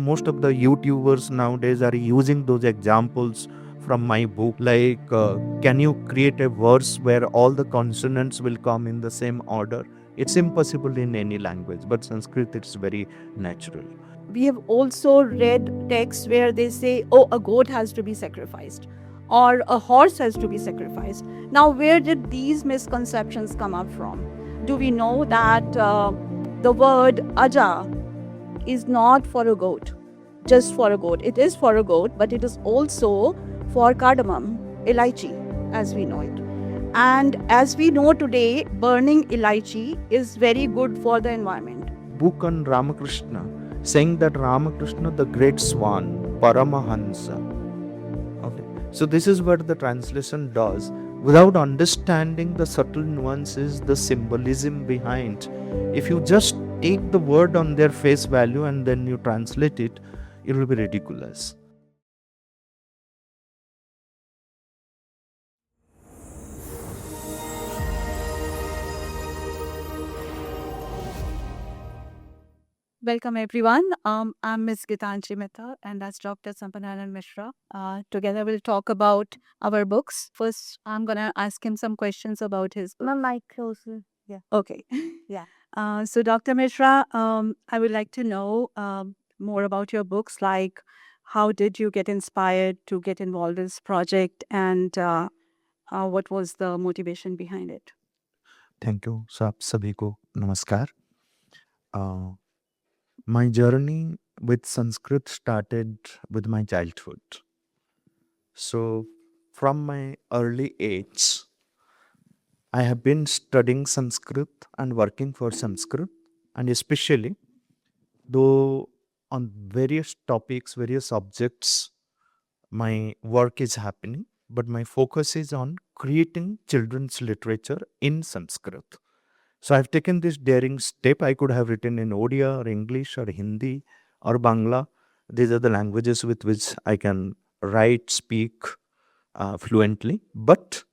Most of the YouTubers nowadays are using those examples from my book, like can you create a verse where all the consonants will come in the same order? It's impossible in any language, but Sanskrit, it's very natural. We have also read texts where they say, oh, a goat has to be sacrificed or a horse has to be sacrificed. Now, where did these misconceptions come up from? Do we know that the word aja is not for a goat, just for a goat? It is for a goat, but it is also for cardamom, elaichi, as we know it. And as we know today, burning elaichi is very good for the environment. Book on Ramakrishna, saying that Ramakrishna, the great swan, Paramahansa. Okay. So this is what the translation does. Without understanding the subtle nuances, the symbolism behind, if you just take the word on their face value and then you translate it, it will be ridiculous. Welcome everyone. I'm Ms. Geetanjali Mehta and that's Dr. Sampadananda Mishra. Together we'll talk about our books. First, I'm gonna ask him some questions about his book. My mic closer. Yeah. Okay. Yeah. So Dr. Mishra, I would like to know more about your books. Like, how did you get inspired to get involved in this project, and what was the motivation behind it? Thank you. Sabhi ko namaskar. Uh, my journey with Sanskrit started with my childhood. So, from my early age, I have been studying Sanskrit and working for Sanskrit, and especially though on various topics, various subjects, my work is happening, but my focus is on creating children's literature in Sanskrit. So I've taken this daring step. I could have written in Odia or English or Hindi or Bangla. These are the languages with which I can write, speak fluently. But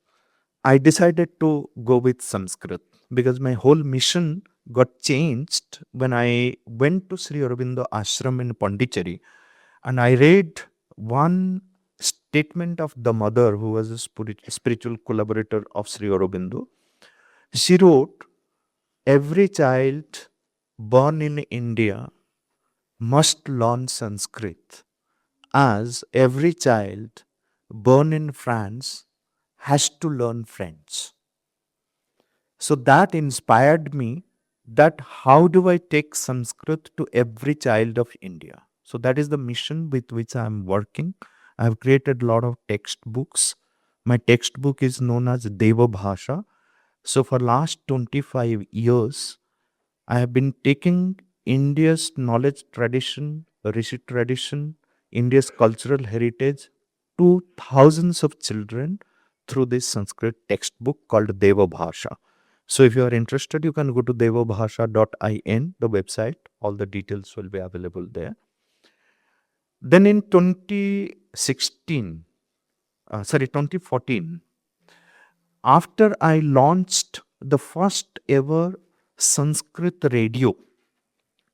I decided to go with Sanskrit because my whole mission got changed when I went to Sri Aurobindo Ashram in Pondicherry and I read one statement of the mother who was a spiritual collaborator of Sri Aurobindo. She wrote, every child born in India must learn Sanskrit, as every child born in France has to learn French. So that inspired me that how do I take Sanskrit to every child of India? So that is the mission with which I am working. I have created a lot of textbooks. My textbook is known as Deva Bhasha. So for last 25 years, I have been taking India's knowledge tradition, Rishi tradition, India's cultural heritage to thousands of children through this Sanskrit textbook called Deva Bhasha. So if you are interested, you can go to devabhasha.in, the website. All the details will be available there. Then in 2014, after I launched the first ever Sanskrit radio,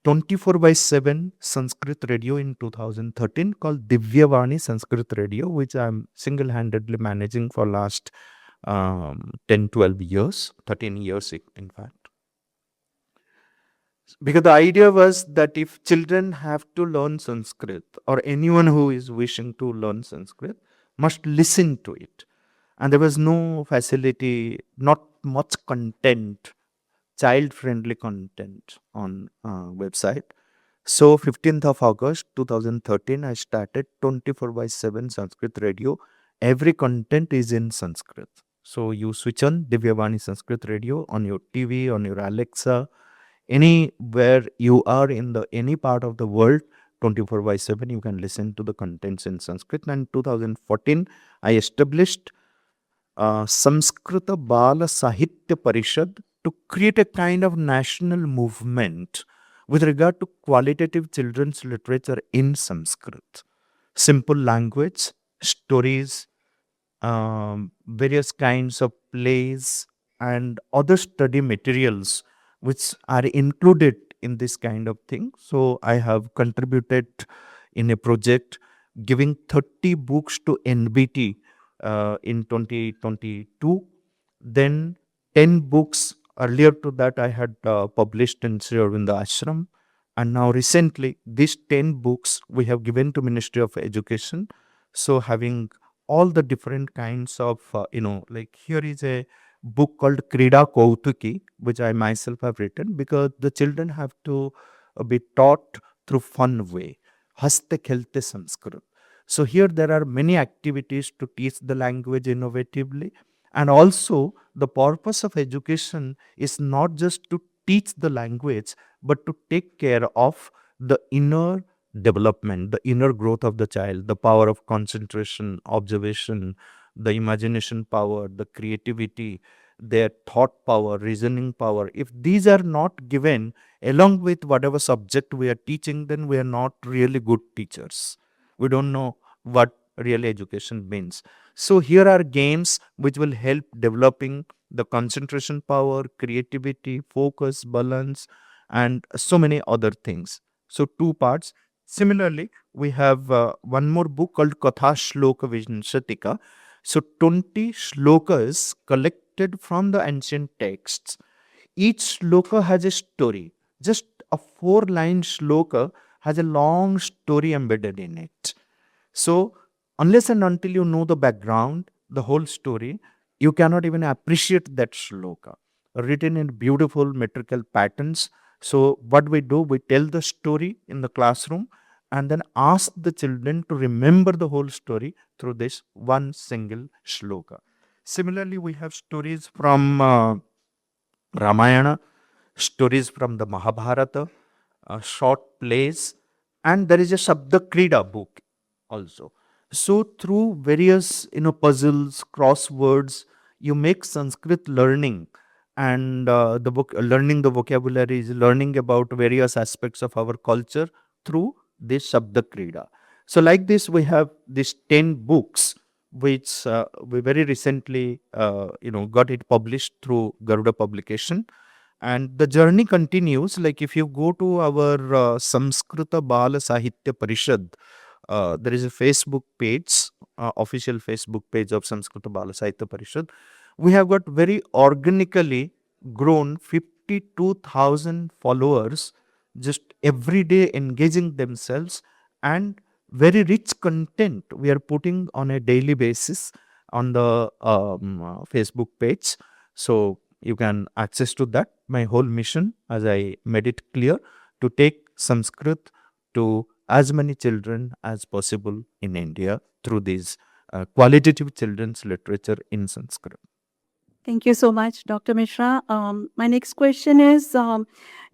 24 by 7 Sanskrit radio in 2013 called Divyavani Sanskrit Radio, which I'm single-handedly managing for last 10, 12 years, 13 years in fact. Because the idea was that if children have to learn Sanskrit or anyone who is wishing to learn Sanskrit must listen to it. And there was no facility, not much content, child-friendly content on website. So 15th of August 2013, I started 24 by 7 Sanskrit radio. Every content is in Sanskrit. So you switch on Divyavani Sanskrit radio on your TV, on your Alexa, anywhere you are in the any part of the world, 24 by 7 you can listen to the contents in Sanskrit. And 2014 I established Samskrita Bala Sahitya Parishad to create a kind of national movement with regard to qualitative children's literature in Sanskrit. Simple language, stories, various kinds of plays, and other study materials which are included in this kind of thing. So I have contributed in a project giving 30 books to NBT in 2022. Then 10 books earlier to that I had published in Sri Aurobindo Ashram. And now recently, these 10 books we have given to Ministry of Education. So having all the different kinds of, like here is a book called Krida Kautuki, which I myself have written because the children have to be taught through fun way. Haste Khelte Sanskrit. So here there are many activities to teach the language innovatively. And also the purpose of education is not just to teach the language, but to take care of the inner development, the inner growth of the child, the power of concentration, observation, the imagination power, the creativity, their thought power, reasoning power. If these are not given along with whatever subject we are teaching, then we are not really good teachers. We don't know what real education means. So here are games which will help developing the concentration power, creativity, focus, balance, and so many other things. So two parts. Similarly, we have one more book called Katha Shloka Vinshatika. So 20 shlokas collected from the ancient texts. Each shloka has a story. Just a 4-line shloka has a long story embedded in it. So, unless and until you know the background, the whole story, you cannot even appreciate that shloka. Written in beautiful metrical patterns. So, what we do, we tell the story in the classroom and then ask the children to remember the whole story through this one single shloka. Similarly, we have stories from Ramayana, stories from the Mahabharata, short plays, and there is a Shabda Krida book also. So through various puzzles, crosswords, you make Sanskrit learning and the book learning the vocabularies, learning about various aspects of our culture through this Shabda Krida. So like this, we have these 10 books which we very recently got it published through Garuda publication, and the journey continues. Like if you go to our Samskrita Bala Sahitya Parishad, there is a Facebook page, official Facebook page of Samskrita Bala Sahitya Parishad. We have got very organically grown 52,000 followers just every day engaging themselves, and very rich content we are putting on a daily basis on the Facebook page. So you can access to that. My whole mission, as I made it clear, to take Sanskrit to as many children as possible in India through these qualitative children's literature in Sanskrit. Thank you so much, Dr. Mishra. My next question is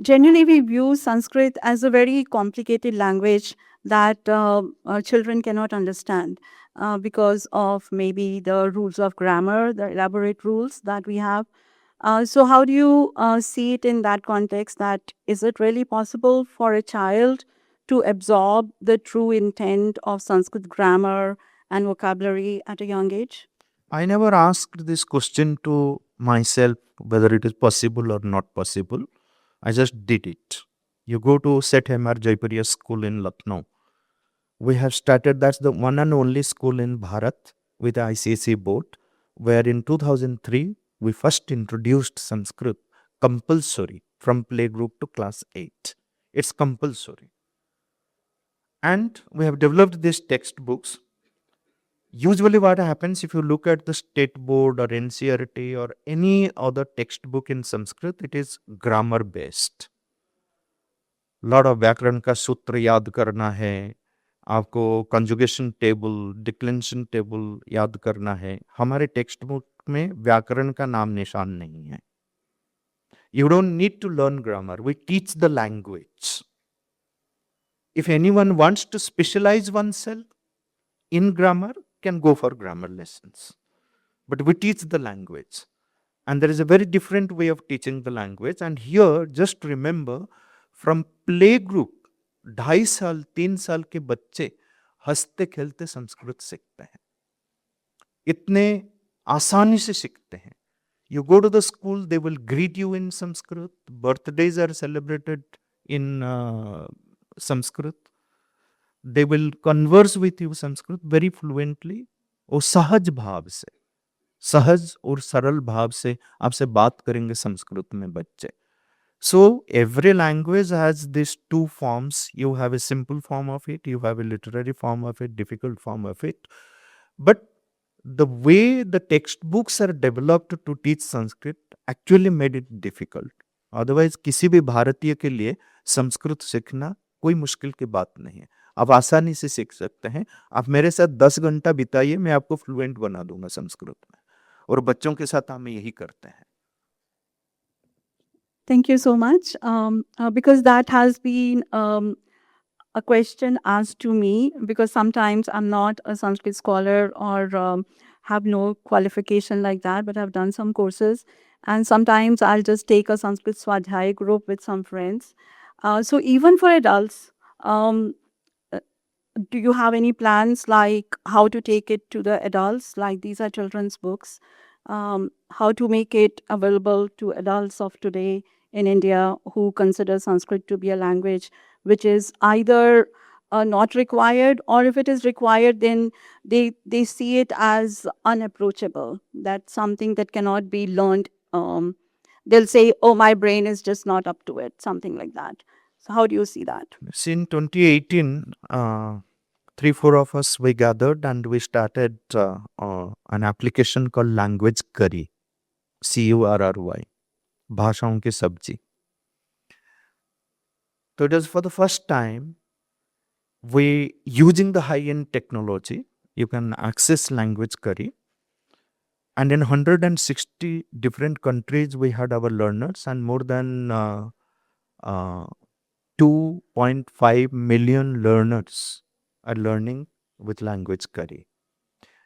generally, we view Sanskrit as a very complicated language that children cannot understand because of maybe the rules of grammar, the elaborate rules that we have. So, how do you see it in that context? That is it really possible for a child to absorb the true intent of Sanskrit grammar and vocabulary at a young age? I never asked this question to myself whether it is possible or not possible. I just did it. You go to Set MR Jaipuriya school in Lucknow. We have started, that's the one and only school in Bharat with the ICSE board, where in 2003 we first introduced Sanskrit compulsory from playgroup to class 8. It's compulsory. And we have developed these textbooks. Usually, what happens if you look at the state board or NCRT or any other textbook in Sanskrit, it is grammar based. Lot of व्याकरण का सूत्र याद करना है, आपको conjugation table, डिक्लेंशन table याद करना है. हमारे टेक्स्ट बुक में व्याकरण का नाम निशान नहीं है. You don't need to learn grammar. We teach the language. If anyone wants to specialize oneself in grammar, can go for grammar lessons. But we teach the language. And there is a very different way of teaching the language. And here, just remember, from playgroup, 2.5 साल 3 साल के बच्चे हंसते खेलते संस्कृत सीखते हैं. इतने आसानी से सीखते हैं. You go to the school, they will greet you in Sanskrit. Birthdays are celebrated in Sanskrit. They will converse with you Sanskrit very fluently और सहज भाव से, सहज और सरल भाव से आपसे बात करेंगे संस्कृत में बच्चे. So every language has these two forms. You have a simple form of it, you have a literary form of it, difficult form of it. But the way the textbooks are developed to teach Sanskrit actually made it difficult. Otherwise किसी भी भारतीय के लिए संस्कृत सीखना कोई मुश्किल की बात नहीं है. आप आसानी से सीख सकते हैं. आप मेरे साथ 10 घंटा बिताइए, मैं आपको फ्लुएंट बना दूंगा संस्कृत में. और बच्चों के साथ हम यही करते हैं. Thank you so much. Because that has been a question asked to me, because sometimes I'm not a Sanskrit scholar or have no qualification like that, but I've done some courses. And sometimes I'll just take a Sanskrit Swadhyay group with some friends. So even for adults, um, uh, do you have any plans like how to take it to the adults? Like these are children's books. How to make it available to adults of today in India who consider Sanskrit to be a language which is either not required, or if it is required, then they see it as unapproachable. That's something that cannot be learned. They'll say, "Oh, my brain is just not up to it," something like that. So, how do you see that? In 2018, 3-4 of us we gathered and we started an application called Language Curry, CURRY, भाषाओं की सब्जी. So it was for the first time we using the high-end technology. You can access Language Curry, and in 160 different countries we had our learners, and more than 2.5 million learners are learning with Language Curry.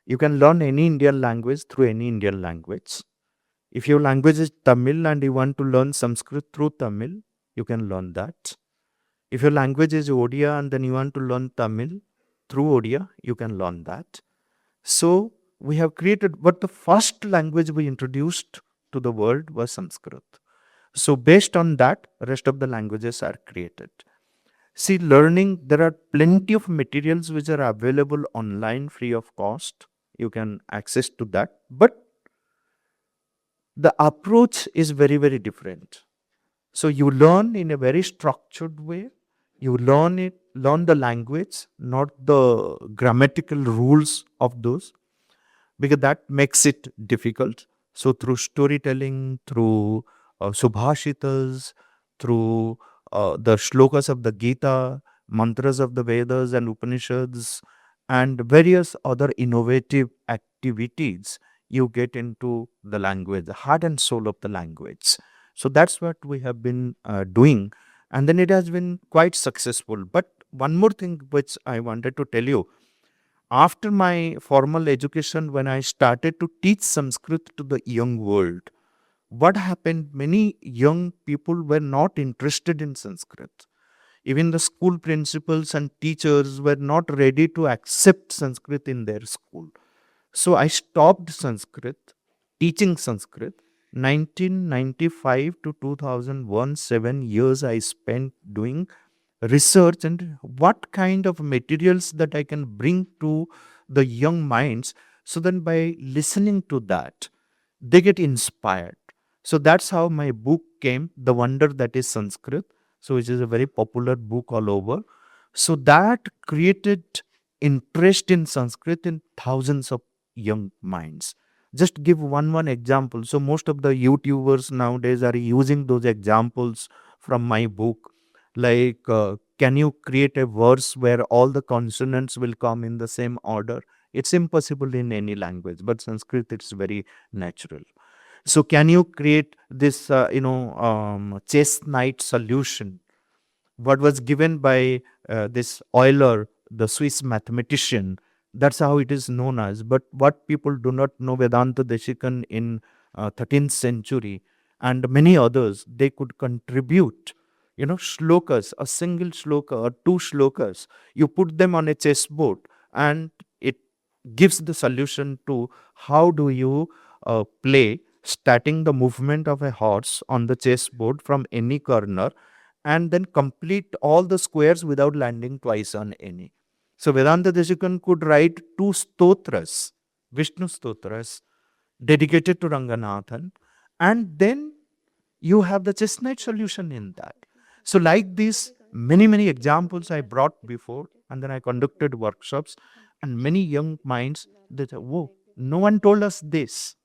You can learn any Indian language through any Indian language. If your language is Tamil and you want to learn Sanskrit through Tamil, you can learn that. If your language is Odia and then you want to learn Tamil through Odia, you can learn that. So we have created, but the first language we introduced to the world was Sanskrit. So based on that, rest of the languages are created. See, learning, there are plenty of materials which are available online free of cost. You can access to that. But the approach is very, very different. So you learn in a very structured way. You learn the language, not the grammatical rules of those, because that makes it difficult. So through storytelling, through subhashitas, through the shlokas of the Gita, mantras of the Vedas and Upanishads, and various other innovative activities, you get into the language, the heart and soul of the language. So that's what we have been doing. And then it has been quite successful. But one more thing which I wanted to tell you, after my formal education, when I started to teach Sanskrit to the young world, what happened? Many young people were not interested in Sanskrit. Even the school principals and teachers were not ready to accept Sanskrit in their school. So I stopped Sanskrit, teaching Sanskrit. 1995 to 2001, 7 years I spent doing research and what kind of materials that I can bring to the young minds, so then by listening to that, they get inspired. So that's how my book came, The Wonder That Is Sanskrit. So which is a very popular book all over. So that created interest in Sanskrit in thousands of young minds. Just give one example. So most of the YouTubers nowadays are using those examples from my book. Like, can you create a verse where all the consonants will come in the same order? It's impossible in any language, but Sanskrit, it's very natural. So can you create this, chess knight solution? What was given by this Euler, the Swiss mathematician. That's how it is known as. But what people do not know, Vedanta Deshikan in 13th century and many others, they could contribute, shlokas, a single shloka or two shlokas. You put them on a chessboard and it gives the solution to how do you play starting the movement of a horse on the chessboard from any corner, and then complete all the squares without landing twice on any. So Vedanta Desikan could write two stotras, Vishnu stotras, dedicated to Ranganathan, and then you have the chestnut solution in that. So, like these many examples I brought before, and then I conducted workshops, and many young minds that, whoa, no one told us this.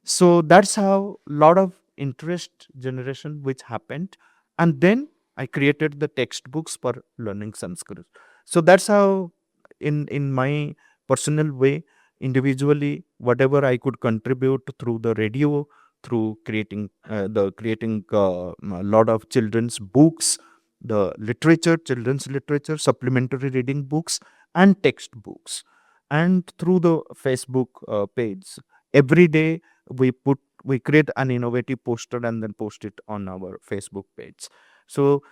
So that's how a lot of interest generation which happened, and then I created the textbooks for learning Sanskrit. So that's how, in my personal way, individually, whatever I could contribute through the radio, through creating a lot of children's books, the literature, children's literature, supplementary reading books, and textbooks, and through the Facebook page. Every day we create an innovative poster and then post it on our Facebook page. So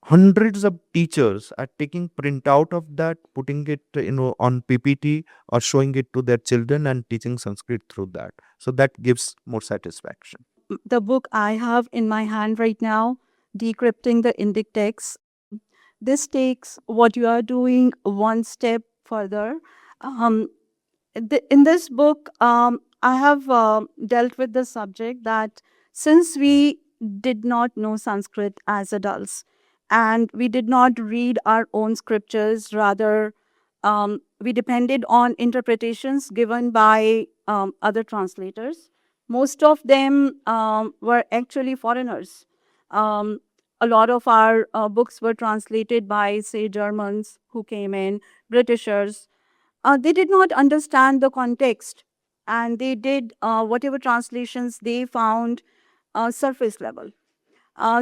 hundreds of teachers are taking printout of that, putting it on PPT or showing it to their children and teaching Sanskrit through that. So that gives more satisfaction. The book I have in my hand right now, Decrypting the Indic Texts, this takes what you are doing one step further. Um, in this book, I have dealt with the subject that since we did not know Sanskrit as adults and we did not read our own scriptures, rather, we depended on interpretations given by other translators. Most of them were actually foreigners. Um, a lot of our books were translated by, say, Germans who came in, Britishers. They did not understand the context, and they did whatever translations they found surface level.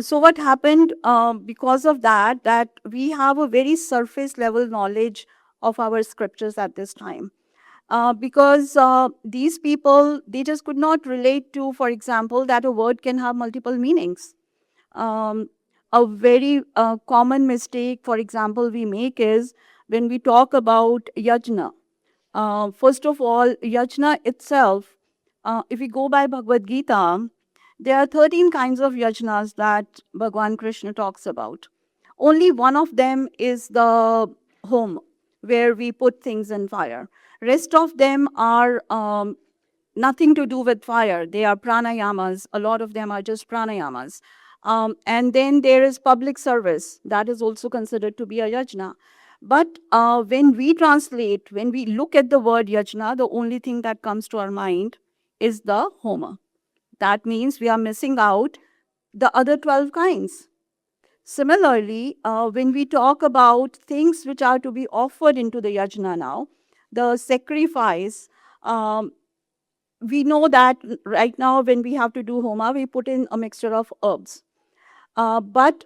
So what happened because of that, that we have a very surface level knowledge of our scriptures at this time. Because these people, they just could not relate to, for example, that a word can have multiple meanings. Um, a very common mistake, for example, we make is when we talk about yajna. First of all, yajna itself, if we go by Bhagavad Gita, there are 13 kinds of yajnas that Bhagwan Krishna talks about. Only one of them is the home, where we put things in fire. Rest of them are nothing to do with fire. They are pranayamas. A lot of them are just pranayamas. And then there is public service. That is also considered to be a yajna. But when we translate, when we look at the word yajna, the only thing that comes to our mind is the homa. That means we are missing out the other 12 kinds. Similarly, when we talk about things which are to be offered into the yajna now, the sacrifice, we know that right now when we have to do homa, we put in a mixture of herbs. But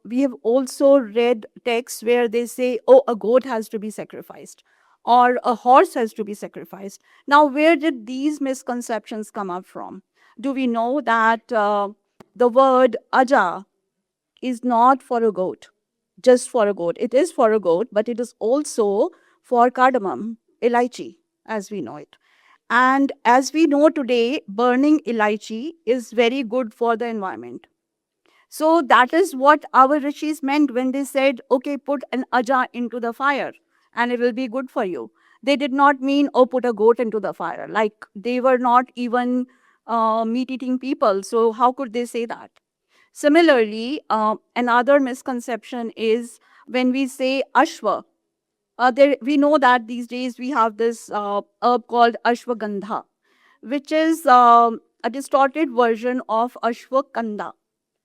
we have also read texts where they say, oh, a goat has to be sacrificed or a horse has to be sacrificed. Now, where did these misconceptions come up from? Do we know that the word aja is not for a goat, just for a goat? It is for a goat, but it is also for cardamom, elaichi, as we know it. And as we know today, burning elaichi is very good for the environment. So that is what our rishis meant when they said, okay, put an aja into the fire and it will be good for you. They did not mean, oh, put a goat into the fire. Like they were not even meat eating people. So how could they say that? Similarly, another misconception is when we say Ashwa. We know that these days we have this herb called Ashwagandha, which is a distorted version of Ashwakanda,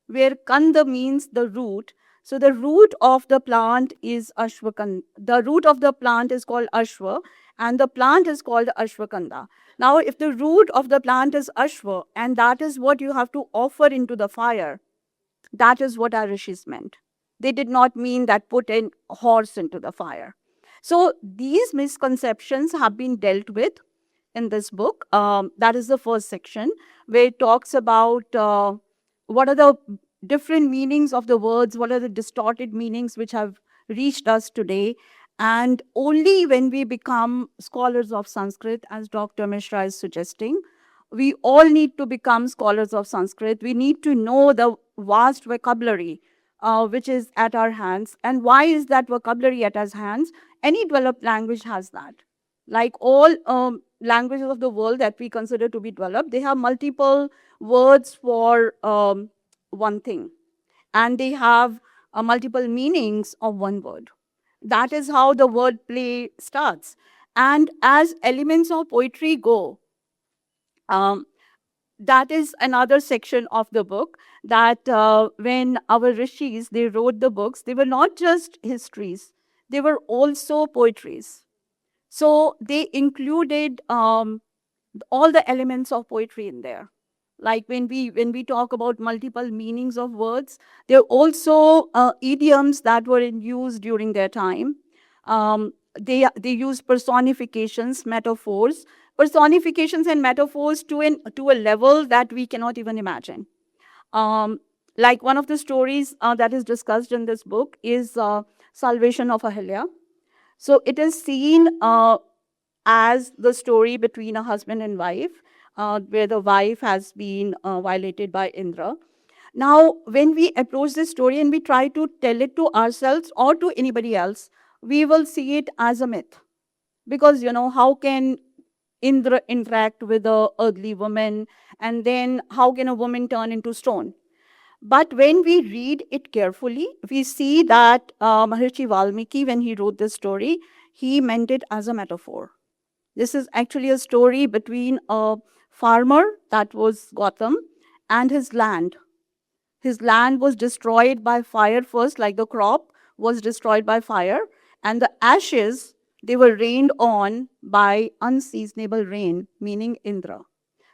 where kanda means the root. So the root of the plant is ashwakanda. The root of the plant is called ashwa, and the plant is called ashwakanda. Now, if the root of the plant is ashwa, and that is what you have to offer into the fire, that is what our rishis meant. They did not mean that put a horse into the fire. So these misconceptions have been dealt with in this book. That is the first section, where it talks about what are the different meanings of the words, what are the distorted meanings which have reached us today. And only when we become scholars of Sanskrit, as Dr. Mishra is suggesting, we all need to become scholars of Sanskrit. We need to know the vast vocabulary which is at our hands. And why is that vocabulary at our hands? Any developed language has that. Like all languages of the world that we consider to be developed, they have multiple words for one thing, and they have multiple meanings of one word. That is how the word play starts. And as elements of poetry go, um, that is another section of the book, that when our rishis, they wrote the books, they were not just histories, they were also poetries. So they included all the elements of poetry in there. Like when we talk about multiple meanings of words, there are also idioms that were in use during their time. They use personifications, metaphors, and metaphors to a level that we cannot even imagine. Like one of the stories that is discussed in this book is Salvation of Ahalya. So it is seen as the story between a husband and wife, where the wife has been violated by Indra. Now, when we approach this story and we try to tell it to ourselves or to anybody else, we will see it as a myth. Because, how can Indra interact with a earthly woman, and then how can a woman turn into stone? But when we read it carefully, we see that Maharishi Valmiki, when he wrote this story, he meant it as a metaphor. This is actually a story between a farmer, that was Gautam, and his land. His land was destroyed by fire first, like the crop was destroyed by fire, and the ashes, they were rained on by unseasonable rain, meaning Indra.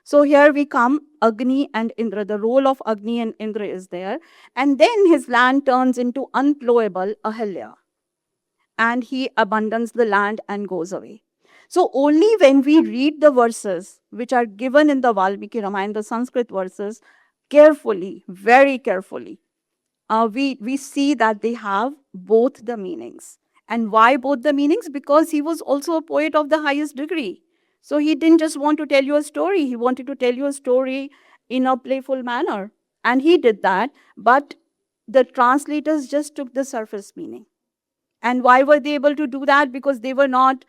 So here we come, Agni and Indra. The role of Agni and Indra is there. And then his land turns into unplowable Ahalya, and he abandons the land and goes away. So only when we read the verses which are given in the Valmiki Ramayana, the Sanskrit verses, carefully, very carefully, we see that they have both the meanings. And why both the meanings? Because he was also a poet of the highest degree. So he didn't just want to tell you a story, he wanted to tell you a story in a playful manner. And he did that, but the translators just took the surface meaning. And why were they able to do that? Because they were not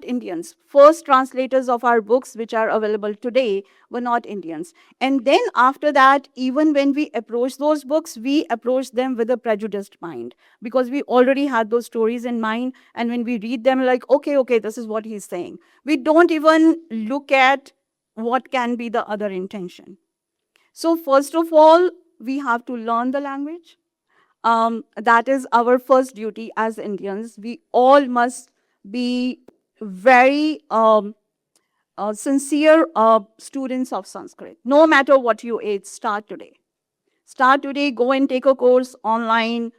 Indians. First translators of our books, which are available today, were not Indians. And then after that, even when we approach those books, we approach them with a prejudiced mind, because we already had those stories in mind. And when we read them, like, okay, this is what he's saying. We don't even look at what can be the other intention. So first of all, we have to learn the language. That is our first duty as Indians. We all must be very sincere students of Sanskrit. No matter what your age, start today. Start today, go and take a course online.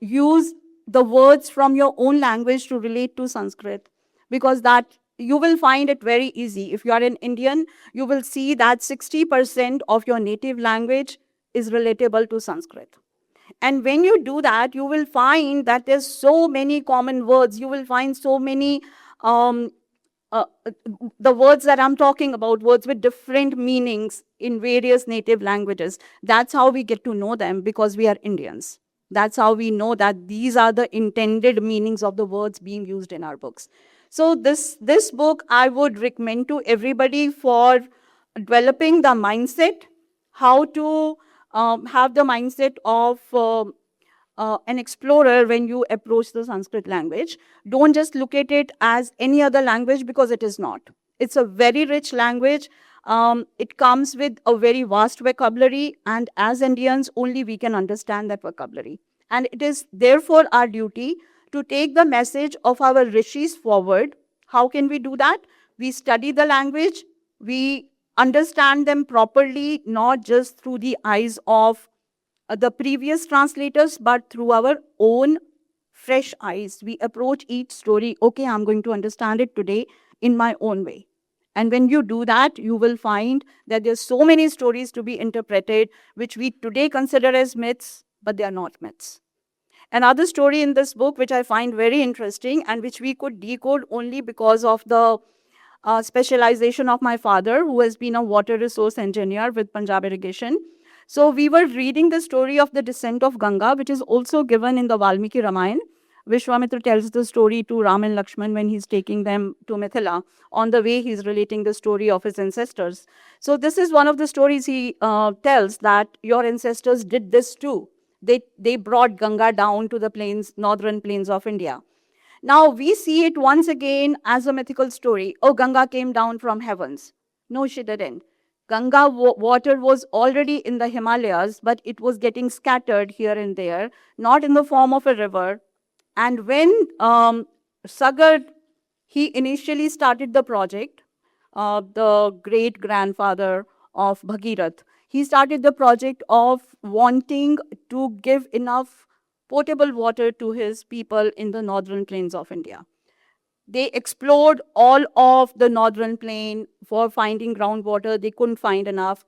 Use the words from your own language to relate to Sanskrit, because that you will find it very easy. If you are an Indian, you will see that 60% of your native language is relatable to Sanskrit. And when you do that, you will find that there's so many common words. You will find so many, um, the words that I'm talking about, words with different meanings in various native languages. That's how we get to know them, because we are Indians. That's how we know that these are the intended meanings of the words being used in our books. So this book I would recommend to everybody for developing the mindset, how to have the mindset of an explorer when you approach the Sanskrit language. Don't just look at it as any other language, because it is not. It's a very rich language. It comes with a very vast vocabulary, and as Indians, only we can understand that vocabulary. And it is therefore our duty to take the message of our rishis forward. How can we do that? We study the language, we understand them properly, not just through the eyes of the previous translators, but through our own fresh eyes. We approach each story, okay, I'm going to understand it today in my own way. And when you do that, you will find that there's so many stories to be interpreted, which we today consider as myths, but they are not myths. Another story in this book, which I find very interesting and which we could decode only because of the specialization of my father, who has been a water resource engineer with Punjab Irrigation. So we were reading the story of the descent of Ganga, which is also given in the Valmiki Ramayana. Vishwamitra tells the story to Ram and Lakshman when he's taking them to Mithila. On the way, he's relating the story of his ancestors. So this is one of the stories he tells, that your ancestors did this too. They brought Ganga down to the plains, northern plains of India. Now we see it once again as a mythical story. Oh, Ganga came down from heavens. No, she didn't. Ganga water was already in the Himalayas, but it was getting scattered here and there, not in the form of a river. And when Sagar, he initially started the project, the great grandfather of Bhagirath, he started the project of wanting to give enough potable water to his people in the northern plains of India. They explored all of the northern plain for finding groundwater. They couldn't find enough.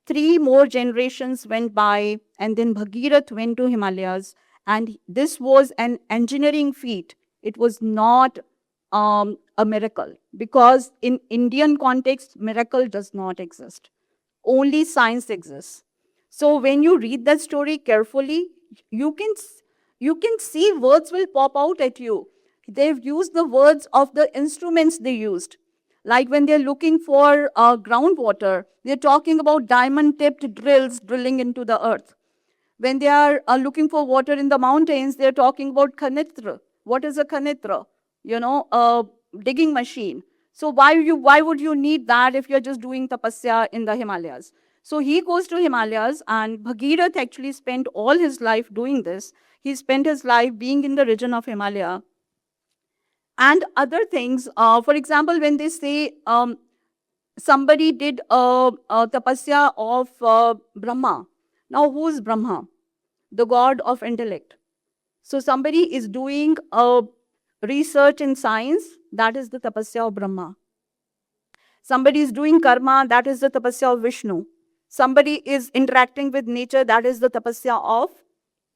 3 more generations went by, and then Bhagirath went to Himalayas. And this was an engineering feat. It was not a miracle, because in Indian context, miracle does not exist. Only science exists. So when you read that story carefully, you can see words will pop out at you. They've used the words of the instruments they used. Like when they're looking for groundwater, they're talking about diamond-tipped drills drilling into the earth. When they are looking for water in the mountains, they're talking about kanitra. What is a kanitra? A digging machine. So why would you need that if you're just doing tapasya in the Himalayas? So he goes to Himalayas, and Bhagirath actually spent all his life doing this. He spent his life being in the region of Himalaya. And other things, for example, when they say somebody did a tapasya of Brahma. Now, who is Brahma? The god of intellect. So somebody is doing a research in science, that is the tapasya of Brahma. Somebody is doing karma, that is the tapasya of Vishnu. Somebody is interacting with nature, that is the tapasya of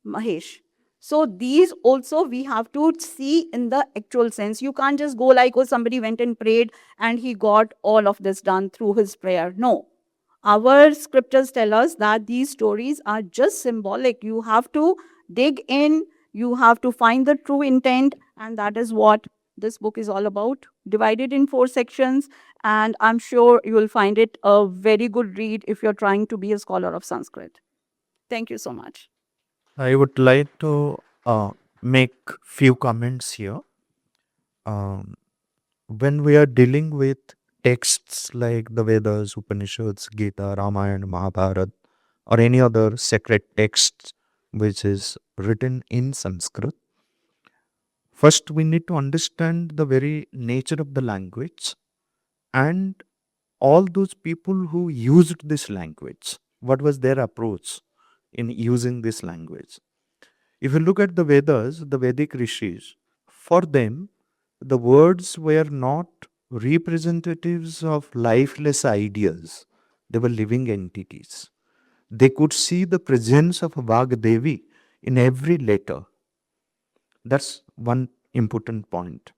Mahesh. So these also we have to see in the actual sense. You can't just go like, oh, somebody went and prayed and he got all of this done through his prayer. No. Our scriptures tell us that these stories are just symbolic. You have to dig in, you have to find the true intent, and that is what this book is all about. Divided in 4 sections, and I'm sure you will find it a very good read if you're trying to be a scholar of Sanskrit. Thank you so much. I would like to make few comments here. When we are dealing with texts like the Vedas, Upanishads, Gita, Ramayana, Mahabharata, or any other sacred text which is written in Sanskrit, first we need to understand the very nature of the language and all those people who used this language. What was their approach in using this language? If you look at the Vedas, the Vedic Rishis, for them, the words were not representatives of lifeless ideas, they were living entities. They could see the presence of Vagdevi in every letter. That's one important point.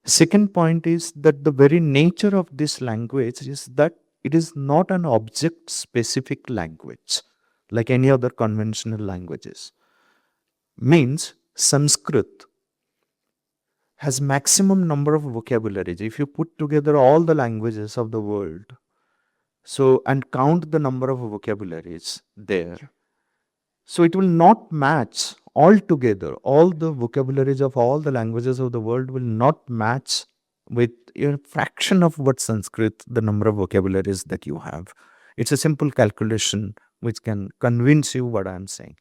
Second point is that the very nature of this language is that it is not an object specific language like any other conventional languages. Means Sanskrit has maximum number of vocabularies. If you put together all the languages of the world, so and count the number of vocabularies there, so it will not match altogether. All the vocabularies of all the languages of the world will not match with a fraction of what Sanskrit, the number of vocabularies that you have. It's a simple calculation which can convince you what I am saying.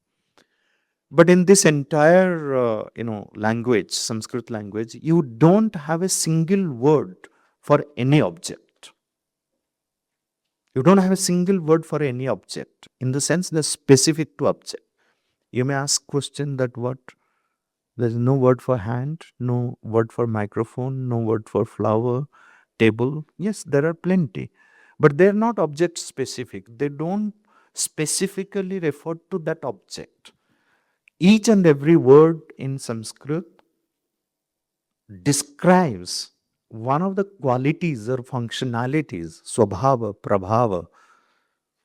But in this entire, language, Sanskrit language, you don't have a single word for any object. You don't have a single word for any object in the sense they're specific to object. You may ask question that what? There's no word for hand, no word for microphone, no word for flower, table. Yes, there are plenty. But they're not object specific. They don't specifically refer to that object. Each and every word in Sanskrit describes one of the qualities or functionalities, swabhava, prabhava,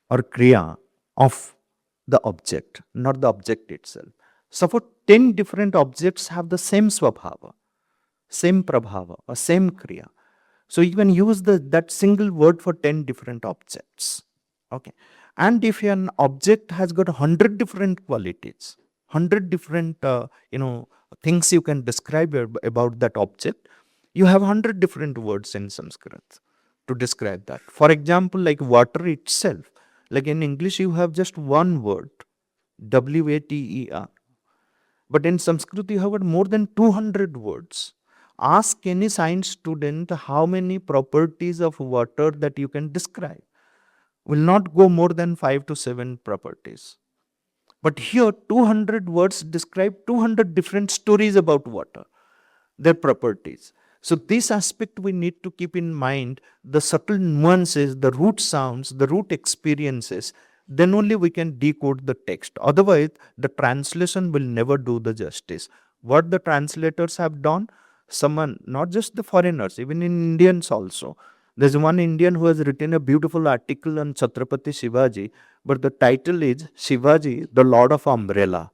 or kriya of the object, not the object itself. Suppose 10 different objects have the same swabhava, same prabhava, or same kriya. So you can use that single word for 10 different objects. Okay. And if an object has got 100 different qualities, 100 different things you can describe about that object, you have 100 different words in Sanskrit to describe that. For example, like water itself, like in English you have just one word, water, but in Sanskrit you have got more than 200 words. Ask any science student how many properties of water that you can describe. Will not go more than 5 to 7 properties. But here 200 words describe 200 different stories about water, their properties. So this aspect we need to keep in mind, the subtle nuances, the root sounds, the root experiences, then only we can decode the text. Otherwise, the translation will never do the justice. What the translators have done, someone, not just the foreigners, even in Indians also. There's one Indian who has written a beautiful article on Chhatrapati Shivaji, but the title is Shivaji, the Lord of Umbrella.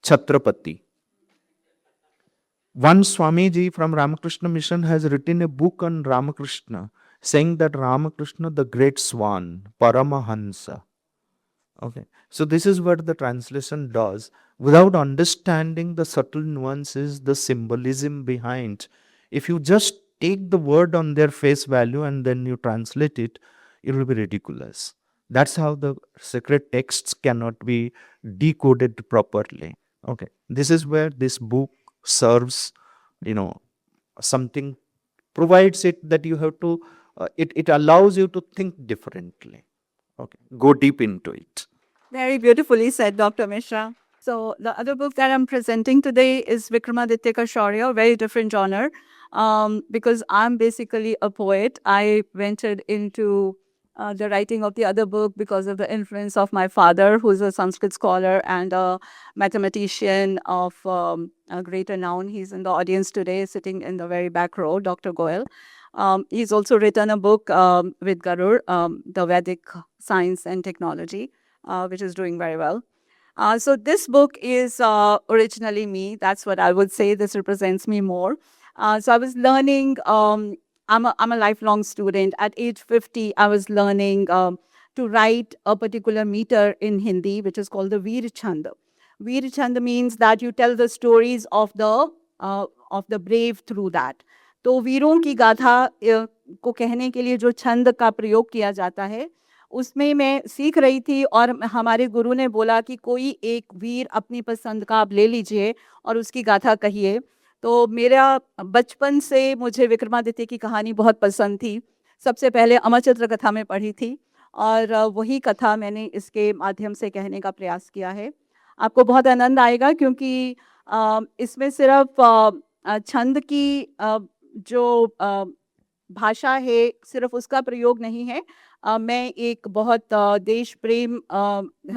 Chhatrapati. One Swamiji from Ramakrishna Mission has written a book on Ramakrishna, saying that Ramakrishna, the great swan, Paramahansa. Okay. So this is what the translation does. Without understanding the subtle nuances, the symbolism behind, if you just take the word on their face value and then you translate it, it will be ridiculous. That's how the sacred texts cannot be decoded properly. Okay. This is where this book serves, something, provides it that you have to, it allows you to think differently. Okay. Go deep into it. Very beautifully said, Dr. Mishra. So the other book that I'm presenting today is Vikramaditya ka Shaurya, a very different genre. Because I'm basically a poet. I ventured into the writing of the other book because of the influence of my father, who's a Sanskrit scholar and a mathematician of a great renown. He's in the audience today, sitting in the very back row, Dr. Goel. He's also written a book with Garur, the Vedic Science and Technology, which is doing very well. So this book is originally me. That's what I would say. This represents me more. So I was learning, I'm a lifelong student. At age 50, I was learning to write a particular meter in Hindi, which is called the Veer Chanda. Veer Chanda means that you tell the stories of the brave through that. तो वीरों की गाथा को कहने के लिए जो छंद का प्रयोग किया जाता है, उसमें मैं सीख रही थी और हमारे गुरु ने बोला कि कोई एक वीर अपनी पसंद का आप ले लीजिए और उसकी गाथा कहिए। तो मेरा बचपन से मुझे विक्रमादित्य की कहानी बहुत पसंद थी। सबसे पहले अमर चित्र कथा में पढ़ी थी और वही कथा मैंने इसके माध्यम से कहने का प्रयास किया है। आपको बहुत आनंद आएगा क्योंकि इसमें सिर्फ छंद की जो भाषा है, सिर्फ उसका प्रयोग नहीं है। मैं एक बहुत देश प्रेम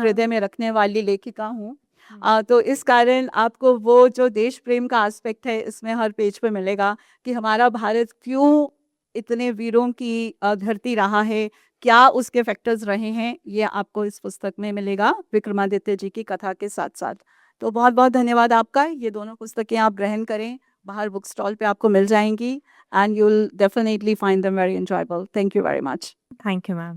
हृदय में रखने वाली लेखिका हूँ। तो इस कारण आपको वो जो देश प्रेम का एस्पेक्ट है इसमें हर पेज पे मिलेगा कि हमारा भारत क्यों इतने वीरों की धरती रहा है, क्या उसके फैक्टर्स रहे हैं, ये आपको इस पुस्तक में मिलेगा विक्रमादित्य जी की कथा के साथ साथ। तो बहुत बहुत धन्यवाद आपका। ये दोनों पुस्तकें आप ग्रहण करें, बाहर बुक स्टॉल पे आपको मिल जाएंगी and you will definitely find them very enjoyable. Thank you very much. Thank you, ma'am.